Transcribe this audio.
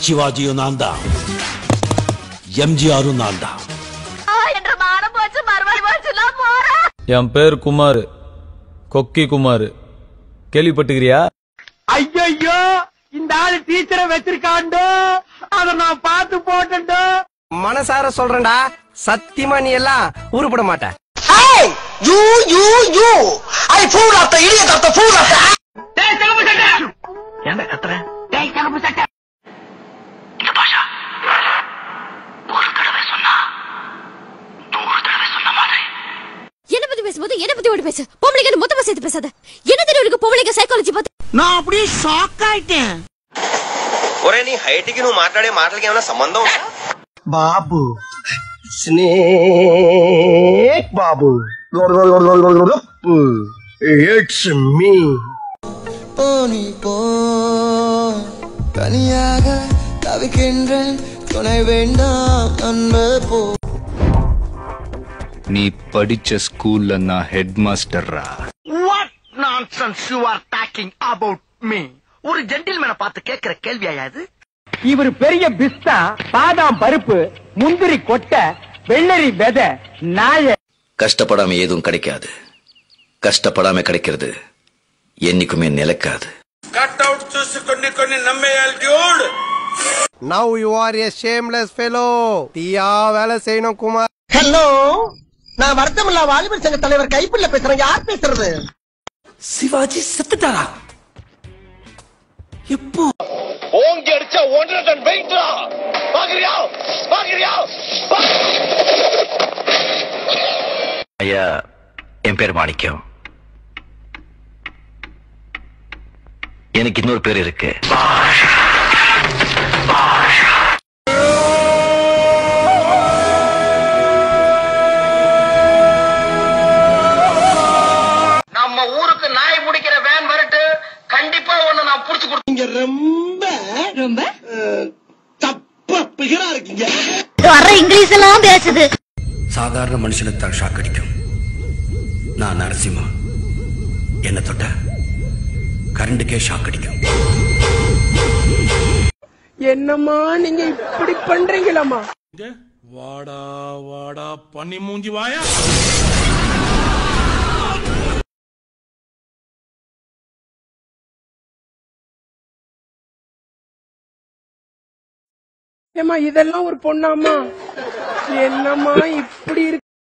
சிவாஜியும் நான் தான், எம்ஜிஆரும் நான் தான். என் பேர் குமார், கொக்கி குமார். கேள்விப்பட்டுக்கிறியா? ஐயோ, இந்த ஆளு டீச்சரை வச்சிருக்காண்டோ, அத நான் பார்த்து போட்டோ. மனசார சொல்றேன்டா, சத்தியமா நீ எல்லாம் உருப்பட மாட்ட. என்ன கத்துற? என்ன பத்தி பேசும்போது என்ன பத்தி ஓடி பேசு. பொம்பளைங்க மொத்தமா சேர்த்து பேசாத. என்ன தெரியும் பொம்பளைங்க சைக்காலஜி பார்த்து நான் அப்படியே ஷாக் ஆயிட்டேன். ఒరే నీ హైట్ కి నువ్వు మాట్లాడే మాటలకి ఏమైనా సంబంధం ఉందా? బాబు స్నేక్ బాబు ఇట్స్ మీ. போனி போ தனியாக தவிக்கின்றேன், துணை வேண்டாம் அன்பு போ. நீ படிச்ச ஸ்கூல்ல நான் head மாஸ்டர்ரா. What nonsense you are talking about me? ஒரு ஜென்டில்மேனை பார்த்து கேட்கிற கேள்வியா இது? இவர் பெரிய பிஸ்தா, பாதாம் பருப்பு, முந்திரி கொட்டை, வெள்ளரி விதை, நாய. கஷ்டப்படாம எதுவும் கிடைக்காது, கஷ்டப்படாம கிடைக்கிறது என்னைக்குமே நிலைக்காது. కట్ అవుట్ చూసి కొన్ని నమ్మేయాలి dude. Now you are a shameless fellow. தீயா வேலை செய்யணும் குமார். ஹலோ, நான் வருத்தமில்லா வாலிபர் சங்க தலைவர் கைப்புள்ள பேசுறேன். யார் பேசுறது? சிவாஜி செத்துட்டாரா? எப்போ? ஓங்கி அடிச்சா 1.5 டன் வெயிட்ரா. பாக்குறியா? ஐயா, என் பேர் மாணிக்கம். எனக்கு இன்னொரு பேர் இருக்கு. நம்ம ஊருக்கு நாய் முடிக்கிற வேன் வரட்டு, கண்டிப்பா ஒண்ணு நான் புடிச்சு கொடுத்து. நீங்க ரொம்ப ரொம்ப தப்பா பிகரா இருக்கீங்க. வர இங்கிலீஷ் எல்லாம் பேசுது. சாதாரண மனுஷனுக்கு தான் ஷாக் அடிக்கும். நான் நரசிம்மா, என்ன தொட்ட கரண்டுக்கே ஷாக் அடிக்கும். என்னம்மா நீங்க இப்படி பண்றீங்களாமா? வாடா பண்ணி மூஞ்சி வாயா. ஏமா இதெல்லாம் ஒரு பொண்ணாமா? என்னம்மா இப்படி இருக்கு?